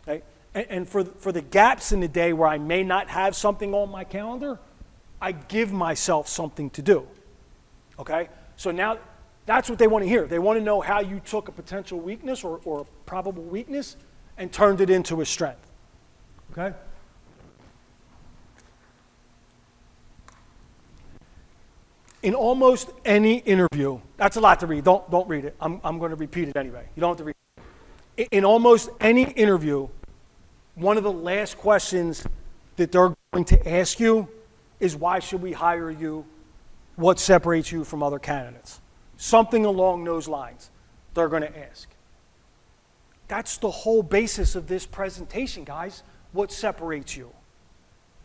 Okay? And for the gaps in the day where I may not have something on my calendar, I give myself something to do. Okay? So now that's what they want to hear. They want to know how you took a potential weakness or a probable weakness and turned it into a strength. Okay? In almost any interview, that's a lot to read. Don't read it. I'm going to repeat it anyway. You don't have to read it. In almost any interview, one of the last questions that they're going to ask you is, why should we hire you? What separates you from other candidates? Something along those lines they're going to ask. That's the whole basis of this presentation, guys. What separates you?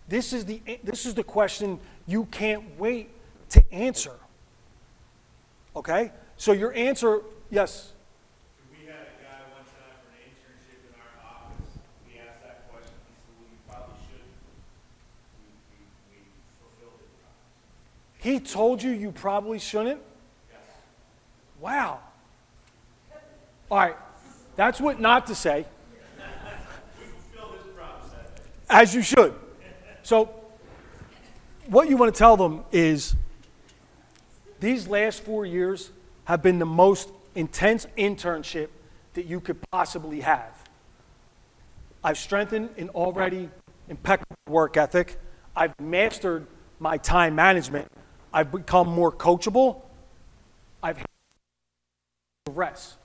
This is the question you can't wait to answer. Okay? So your answer, yes? We had a guy one time for an internship in our office. We asked that question. He said, well, you probably shouldn't. We fulfilled it. He told you probably shouldn't? Yes. Wow. All right. That's what not to say. We fulfilled his promise that day. As you should. So what you want to tell them is, these last 4 years have been the most intense internship that you could possibly have. I've strengthened an already impeccable work ethic. I've mastered my time management. I've become more coachable. I've progress.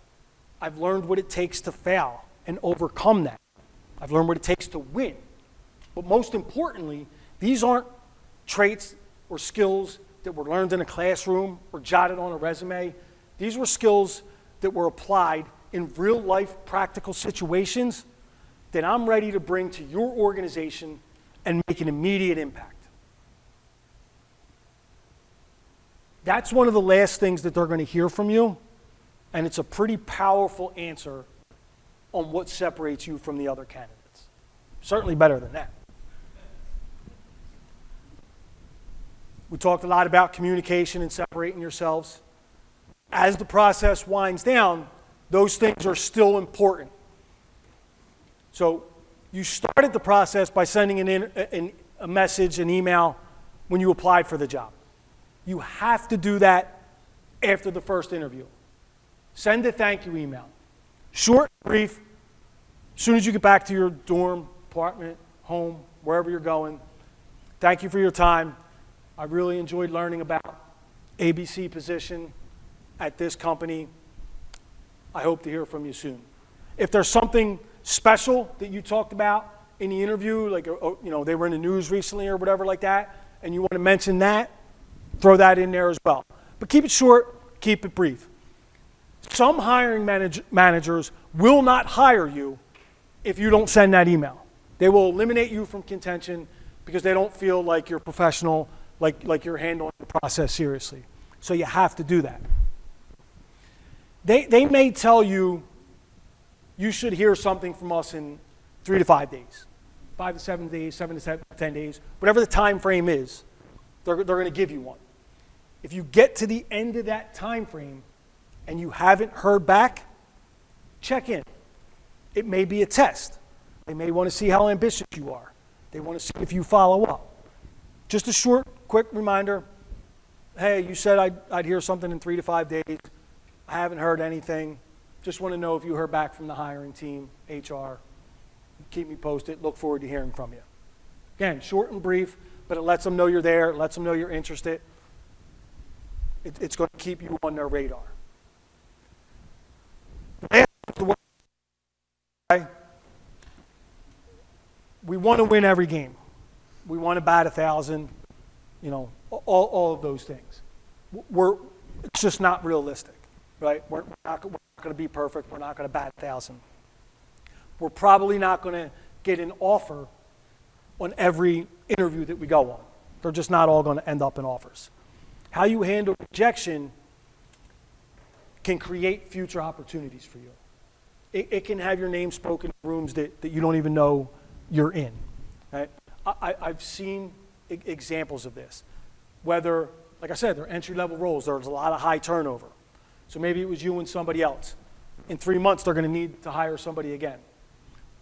I've learned what it takes to fail and overcome that. I've learned what it takes to win. But most importantly, these aren't traits or skills that were learned in a classroom or jotted on a resume. These were skills that were applied in real life practical situations that I'm ready to bring to your organization and make an immediate impact. That's one of the last things that they're going to hear from you, and it's a pretty powerful answer on what separates you from the other candidates. Certainly better than that. We talked a lot about communication and separating yourselves. As the process winds down, those things are still important. So you started the process by sending a message, an email, when you applied for the job. You have to do that after the first interview. Send a thank you email. Short, brief, as soon as you get back to your dorm, apartment, home, wherever you're going. Thank you for your time. I really enjoyed learning about ABC position at this company. I hope to hear from you soon. If there's something special that you talked about in the interview, like they were in the news recently or whatever like that, and you want to mention that, throw that in there as well. But keep it short, keep it brief. Some hiring managers will not hire you if you don't send that email. They will eliminate you from contention because they don't feel like you're professional, like you're handling the process seriously. So you have to do that. They may tell you you should hear something from us in 3 to 5 days, 5 to 7 days, 7 to 10 days, whatever the time frame is, they're going to give you one. If you get to the end of that time frame and you haven't heard back, check in. It may be a test. They may want to see how ambitious you are. They want to see if you follow up. Just a short, quick reminder. Hey, you said I'd hear something in 3 to 5 days. I haven't heard anything. Just want to know if you heard back from the hiring team, HR. Keep me posted. Look forward to hearing from you. Again, short and brief, but it lets them know you're there. It lets them know you're interested. It's going to keep you on their radar. We want to win every game. We want to bat 1,000, all of those things. It's just not realistic, right? We're not going to be perfect. We're not going to bat 1,000. We're probably not going to get an offer on every interview that we go on. They're just not all going to end up in offers. How you handle rejection can create future opportunities for you. It can have your name spoken in rooms that you don't even know you're in. Right? I've seen examples of this. Whether, like I said, they're entry-level roles. There's a lot of high turnover. So maybe it was you and somebody else. In 3 months, they're going to need to hire somebody again.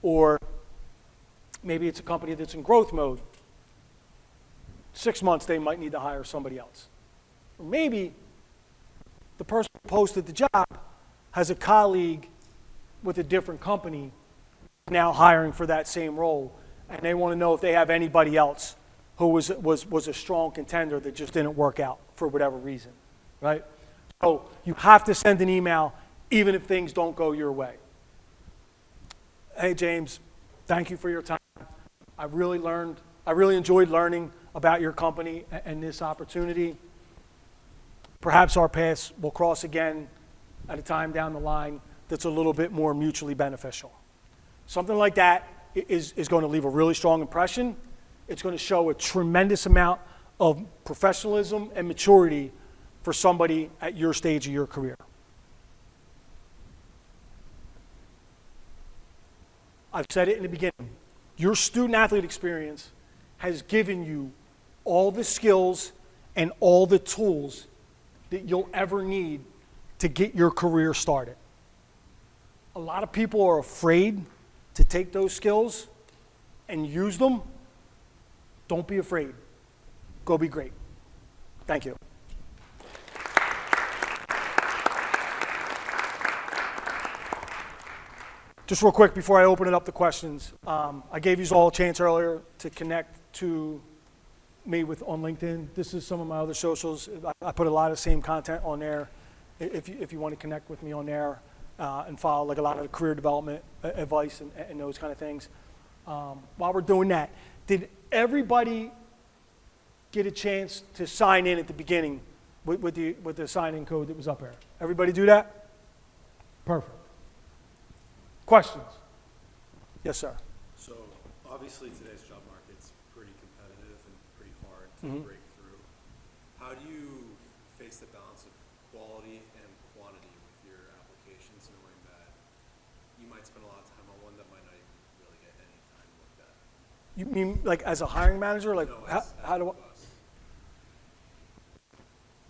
Or maybe it's a company that's in growth mode. 6 months, they might need to hire somebody else. Or maybe the person who posted the job has a colleague with a different company now hiring for that same role, and they want to know if they have anybody else who was a strong contender that just didn't work out for whatever reason, right? So you have to send an email even if things don't go your way. Hey, James, thank you for your time. I really enjoyed learning about your company and this opportunity. Perhaps our paths will cross again at a time down the line that's a little bit more mutually beneficial. Something like that is going to leave a really strong impression. It's going to show a tremendous amount of professionalism and maturity for somebody at your stage of your career. I've said it in the beginning. Your student-athlete experience has given you all the skills and all the tools that you'll ever need to get your career started. A lot of people are afraid to take those skills and use them. Don't be afraid. Go be great. Thank you. Just real quick before I open it up to questions, I gave you all a chance earlier to connect to me on LinkedIn. This is some of my other socials. I put a lot of the same content on there. if you want to connect with me on there and follow like a lot of the career development advice and those kind of things. While we're doing that, did everybody get a chance to sign in at the beginning with the sign-in code that was up there? Everybody do that? Perfect. Questions? Yes, sir. So obviously today's job market's pretty competitive and pretty hard to break through. How do you face the balance of quality and quantity with your applications, knowing that you might spend a lot of time on one that might not even really get any time like that? You mean like as a hiring manager? Like No, how do us.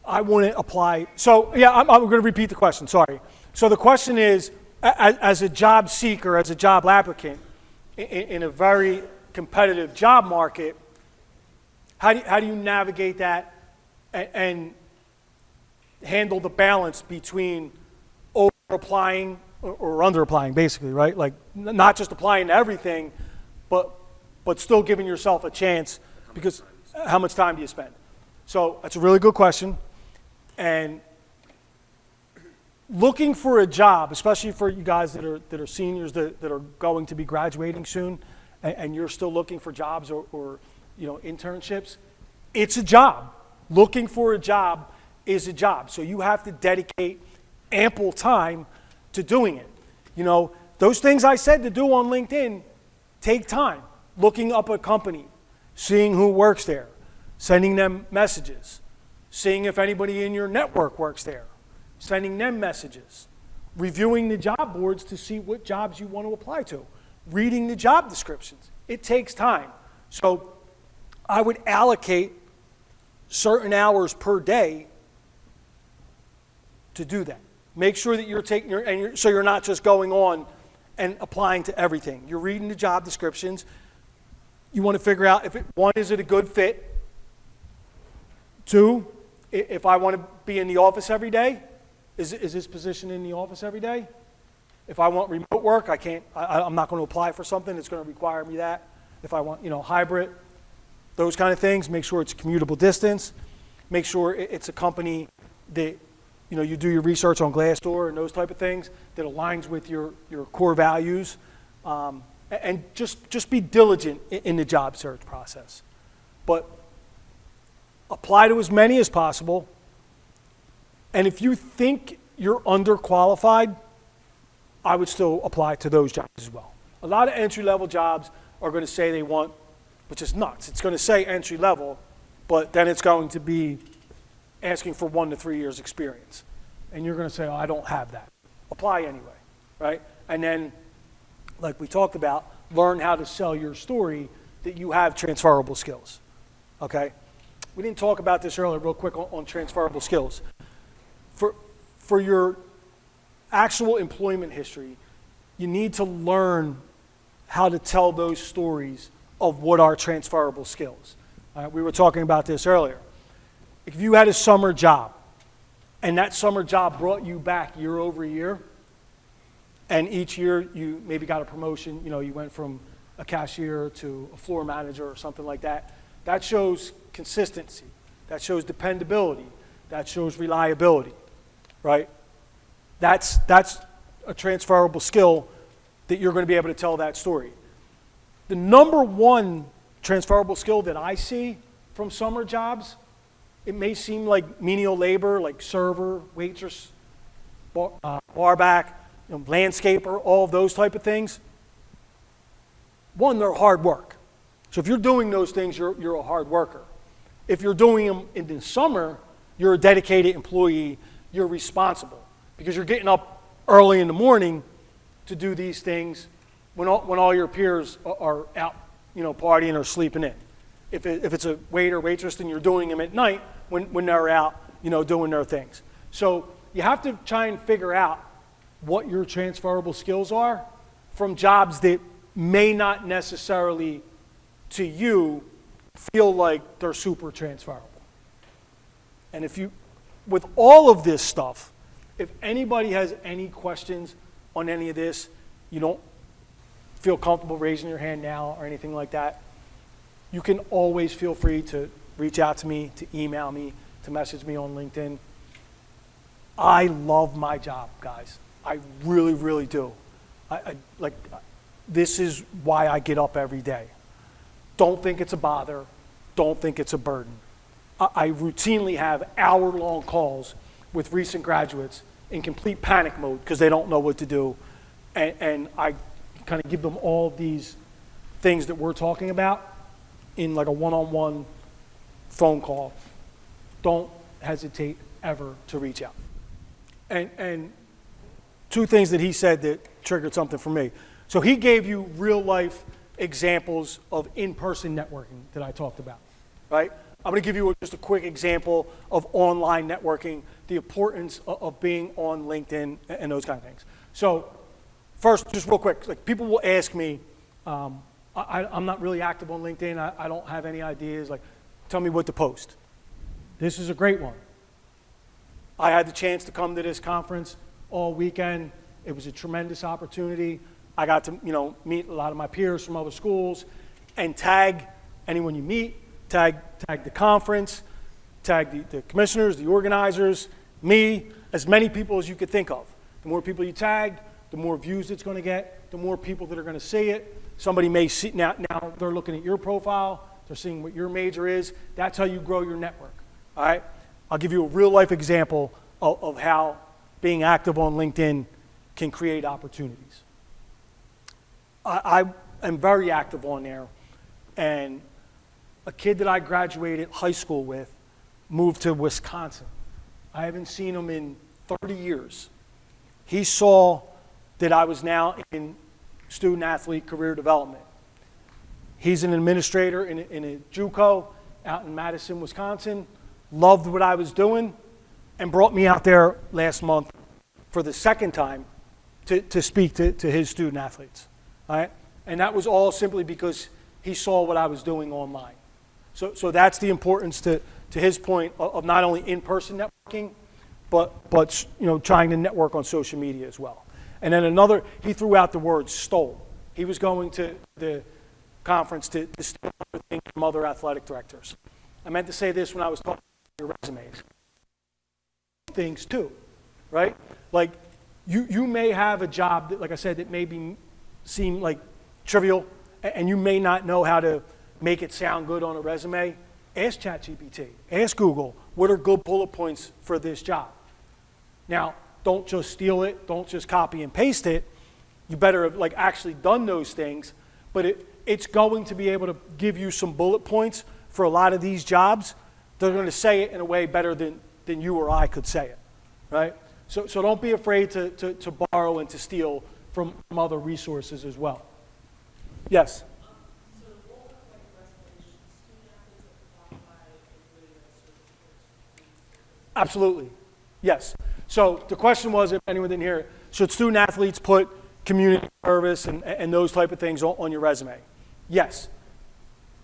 I want to apply? So yeah, I'm going to repeat the question. Sorry. So the question is, as a job seeker, as a job applicant, in a very competitive job market, how do you navigate that and handle the balance between over applying or under applying, basically, right? Like not just applying to everything, but still giving yourself a chance, because how much time do you spend? So that's a really good question. And looking for a job, especially for you guys that are seniors that are going to be graduating soon, and you're still looking for jobs or internships, it's a job. Looking for a job is a job. So you have to dedicate ample time to doing it. Those things I said to do on LinkedIn take time. Looking up a company, seeing who works there, sending them messages, seeing if anybody in your network works there, sending them messages, reviewing the job boards to see what jobs you want to apply to, reading the job descriptions. It takes time. So I would allocate certain hours per day to do that. Make sure that you're taking so you're not just going on and applying to everything. You're reading the job descriptions. You want to figure out one, is it a good fit? Two, if I want to be in the office every day, is this position in the office every day? If I want remote work, I'm not going to apply for something that's going to require me that. If I want, hybrid, those kind of things, make sure it's a commutable distance. Make sure it's a company that, you do your research on Glassdoor and those type of things that aligns with your core values. And just be diligent in the job search process. But apply to as many as possible. And if you think you're underqualified, I would still apply to those jobs as well. A lot of entry-level jobs are going to say they want, which is nuts. It's going to say entry-level, but then it's going to be asking for 1 to 3 years experience. And you're going to say, I don't have that. Apply anyway, right? And then, like we talked about, learn how to sell your story that you have transferable skills, okay? We didn't talk about this earlier, real quick, on transferable skills. For your actual employment history, you need to learn how to tell those stories of what are transferable skills. We were talking about this earlier. If you had a summer job, and that summer job brought you back year over year, and each year you maybe got a promotion, you went from a cashier to a floor manager or something like that, that shows consistency, that shows dependability, that shows reliability, right? That's a transferable skill that you're going to be able to tell that story. The number one transferable skill that I see from summer jobs, it may seem like menial labor, like server, waitress, barback, landscaper, all of those type of things. One, they're hard work. So if you're doing those things, you're a hard worker. If you're doing them in the summer, you're a dedicated employee, you're responsible, because you're getting up early in the morning to do these things when all your peers are out, partying or sleeping in. If it's a waiter, waitress, then you're doing them at night when they're out, doing their things. So you have to try and figure out what your transferable skills are from jobs that may not necessarily, to you, feel like they're super transferable. And with all of this stuff, if anybody has any questions on any of this, you don't feel comfortable raising your hand now or anything like that, you can always feel free to reach out to me, to email me, to message me on LinkedIn. I love my job, guys. I really, really do. This is why I get up every day. Don't think it's a bother. Don't think it's a burden. I routinely have hour-long calls with recent graduates in complete panic mode because they don't know what to do. And I kind of give them all these things that we're talking about in like a one-on-one phone call. Don't hesitate ever to reach out. And two things that he said that triggered something for me. So he gave you real-life examples of in-person networking that I talked about, right? I'm going to give you just a quick example of online networking, the importance of being on LinkedIn and those kind of things. So first, just real quick, like people will ask me, I'm not really active on LinkedIn. I don't have any ideas. Like, tell me what to post. This is a great one. I had the chance to come to this conference all weekend. It was a tremendous opportunity. I got to, meet a lot of my peers from other schools and tag anyone you meet, tag the conference, tag the commissioners, the organizers, me, as many people as you could think of. The more people you tag, the more views it's going to get, the more people that are going to see it. Somebody may see, now they're looking at your profile, they're seeing what your major is. That's how you grow your network, all right? I'll give you a real life example of how being active on LinkedIn can create opportunities. I am very active on there, and a kid that I graduated high school with moved to Wisconsin. I haven't seen him in 30 years. He saw that I was now in student athlete career development. He's an administrator in a JUCO out in Madison, Wisconsin, loved what I was doing, and brought me out there last month for the second time to speak to his student athletes. All right? And that was all simply because he saw what I was doing online. So that's the importance to his point of not only in-person networking, but trying to network on social media as well. And then he threw out the word stole. He was going to the conference to steal other things from other athletic directors. I meant to say this when I was talking about your resumes. Things too, right? Like you may have a job that, like I said, that may seem like trivial, and you may not know how to make it sound good on a resume. Ask ChatGPT, ask Google, what are good bullet points for this job? Now, don't just steal it, don't just copy and paste it. You better have actually done those things, but it's going to be able to give you some bullet points for a lot of these jobs. They're going to say it in a way better than you or I could say it, right? So don't be afraid to borrow and to steal from other resources as well. Yes? So the role of reservation, student athletes are qualified and really certificates. Absolutely. Yes. So the question was, if anyone didn't hear it, should student athletes put community service and those type of things on your resume? Yes.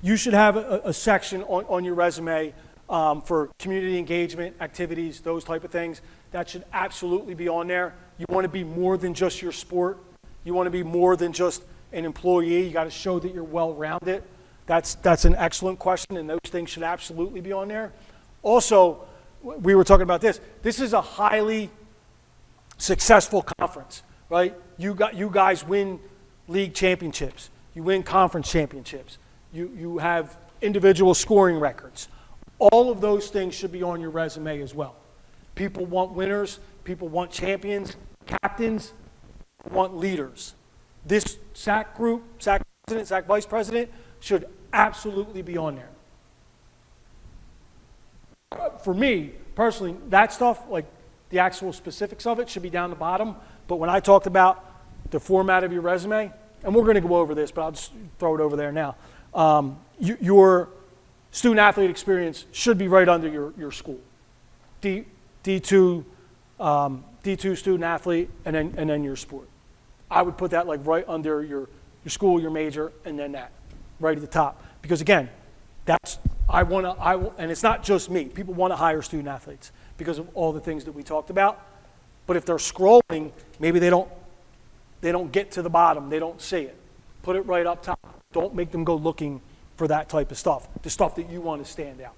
You should have a section on your resume for community engagement, activities, those type of things. That should absolutely be on there. You want to be more than just your sport. You want to be more than just an employee. You got to show that you're well-rounded. That's an excellent question, and those things should absolutely be on there. Also, we were talking about this. This is a highly successful conference, right? You guys win league championships. You win conference championships. You have individual scoring records. All of those things should be on your resume as well. People want winners. People want champions, captains, want leaders. This SAC group, SAC president, SAC vice president, should absolutely be on there. For me, personally, that stuff, like the actual specifics of it, should be down the bottom. But when I talked about the format of your resume, and we're going to go over this, but I'll just throw it over there now. Your student athlete experience should be right under your school. D2 student athlete, and then your sport. I would put that right under your school, your major, and then that right at the top. Because again, and it's not just me. People want to hire student athletes because of all the things that we talked about. But if they're scrolling, maybe they don't get to the bottom. They don't see it. Put it right up top. Don't make them go looking for that type of stuff, the stuff that you want to stand out.